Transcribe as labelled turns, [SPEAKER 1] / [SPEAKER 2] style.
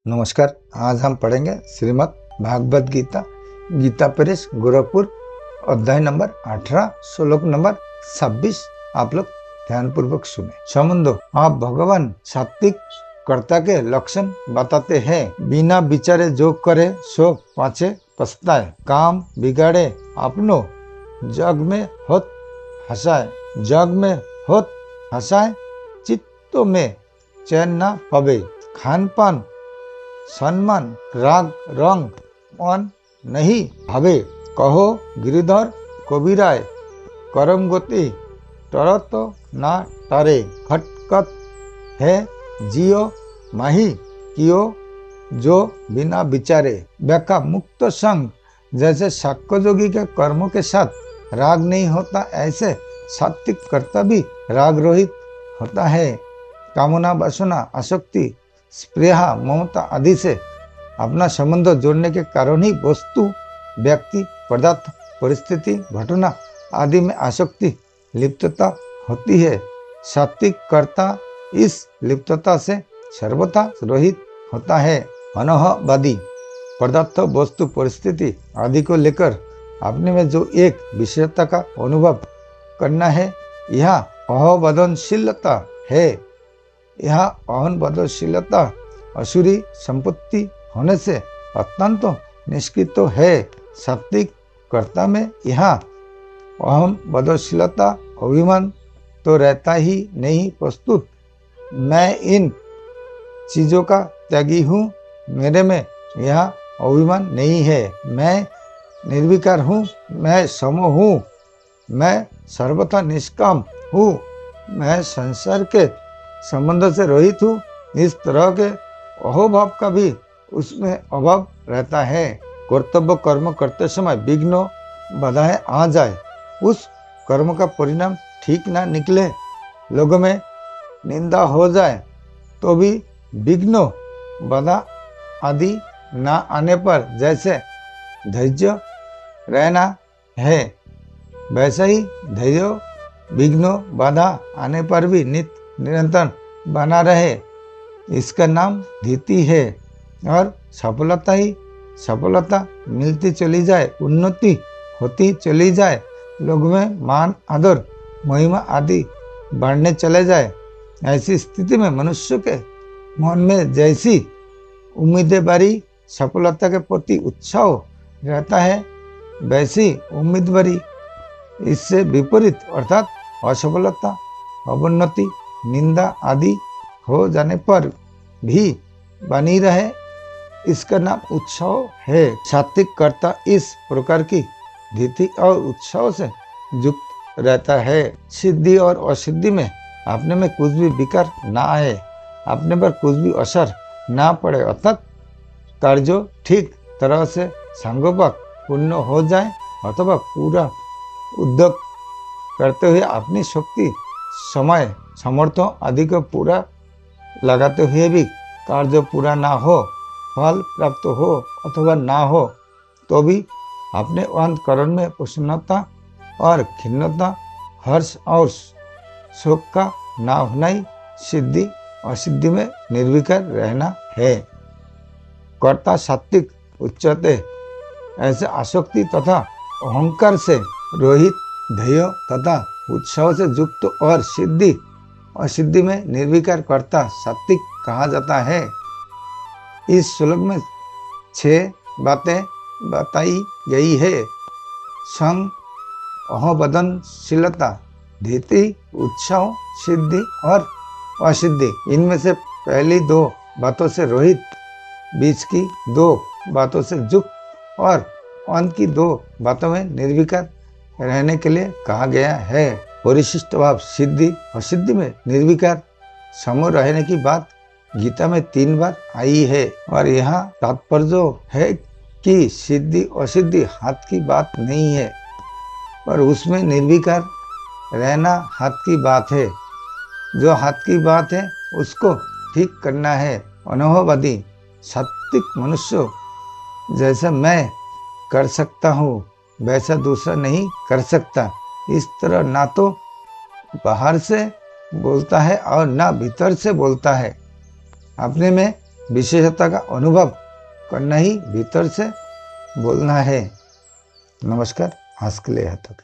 [SPEAKER 1] नमस्कार। आज हम पढ़ेंगे श्रीमद् भागवत गीता, गीता प्रेस गोरखपुर, अध्याय नंबर 18, श्लोक नंबर 26। आप लोग ध्यान पूर्वक सुने। समुद्र, आप भगवान सात्विक कर्ता के लक्षण बताते हैं। बिना विचारे जो करे सो पाछे पछताए। काम बिगाड़े अपनो, जग में होत हंसाए। जग में होत हंसाए, चित्तो में चैन न पवे। खान पान सम्मान राग रंग मन नहीं भावे। कहो गिरिधर कबीराय, करम गति तरत ना तारे। खटकत है जियो माही कियो जो बिना विचारे। व्याख्या, मुक्त संग जैसे साक्ष्य जोगी के कर्मों के साथ राग नहीं होता, ऐसे सात्विक कर्ता भी राग रहित होता है। कामना, वासना, आसक्ति, स्पृहा, ममता आदि से अपना संबंध जोड़ने के कारण ही वस्तु, व्यक्ति, पदार्थ, परिस्थिति, घटना आदि में आसक्ति, लिप्तता होती है। सात्विक कर्ता इस लिप्तता से सर्वथा रहित होता है। अनहवादी, पदार्थ, वस्तु, परिस्थिति आदि को लेकर अपने में जो एक विषयता का अनुभव करना है, यह अहंबोधनशीलता है। यह अहंबोधनशीलता असुरी संपत्ति होने से अत्यंत निष्कृत है। सात्विक कर्ता में यह अहंबोधनशीलता, अभिमान तो रहता ही नहीं। प्रस्तुत, मैं इन चीजों का त्यागी हूँ, मेरे में यह अभिमान नहीं है। मैं निर्विकार हूँ, मैं सम हूँ, मैं सर्वथा निष्काम हूँ, मैं संसार के संबंध से रहित हूँ। इस तरह के अहोभाव का भी उसमें अभाव रहता है। कर्तव्य कर्म करते समय विघ्न बाधाएं आ जाए, उस कर्म का परिणाम ठीक ना निकले, लोगों में निंदा हो जाए, तो भी विघ्न बाधा आदि ना आने पर जैसे धैर्य रहना है, वैसे ही धैर्य विघ्न बाधा आने पर भी निरंतर बना रहे। इसका नाम धीति है। और सफलता ही सफलता मिलती चली जाए, उन्नति होती चली जाए, लोगों में मान, आदर, महिमा आदि बढ़ने चले जाए। ऐसी स्थिति में मनुष्य के मन में जैसी उम्मीदें भरी सफलता के प्रति उत्साह रहता है, वैसी उम्मीद भरी इससे विपरीत अर्थात असफलता, अवनति, निंदा आदि हो जाने पर भी बनी रहे, इसका नाम उत्साह है। सात्विक कर्ता इस प्रकार की धीति और उत्साह से युक्त रहता है। सिद्धि और असिद्धि में अपने में कुछ भी विकार ना आए, अपने पर कुछ भी असर ना पड़े, अर्थात कार्य ठीक तरह से संगोपक पूर्ण हो जाए, अथवा पूरा उद्योग करते हुए अपनी शक्ति, समय, समर्थों आदि को पूरा लगाते हुए भी कार्य पूरा ना हो, फल प्राप्त हो अथवा ना हो, तो भी अपने अंतःकरण में प्रसन्नता और खिन्नता, हर्ष और शोक का ना होना ही सिद्धि असिद्धि में निर्विकार रहना है। कर्ता सात्विक उच्चते, ऐसे आसक्ति तथा अहंकार से रहित, ध्येय तथा उत्साह से युक्त और सिद्धि असिद्धि में निर्विकार कर्ता सात्विक कहा जाता है। इस श्लोक में 6 बातें बताई गई है। संग, अहंबोधनशीलता, धीति, उत्साह, सिद्धि और असिद्धि। इनमें से पहली 2 बातों से रहित, बीच की 2 बातों से युक्त और अंत की 2 बातों में निर्विकार रहने के लिए कहा गया है। परिशिष्ट भाव, सिद्धि असिद्धि में निर्विकार समूह रहने की बात गीता में 3 बार आई है। और यहाँ तात्पर्य है कि सिद्धि असिद्धि हाथ की बात नहीं है, पर उसमें निर्विकार रहना हाथ की बात है। जो हाथ की बात है उसको ठीक करना है। अनुभववादी सात्विक मनुष्य जैसा मैं कर सकता हूँ, वैसा दूसरा नहीं कर सकता। इस तरह ना तो बाहर से बोलता है और ना भीतर से बोलता है। अपने में विशेषता का अनुभव करना ही भीतर से बोलना है। नमस्कार, हंस के लिए हाथों।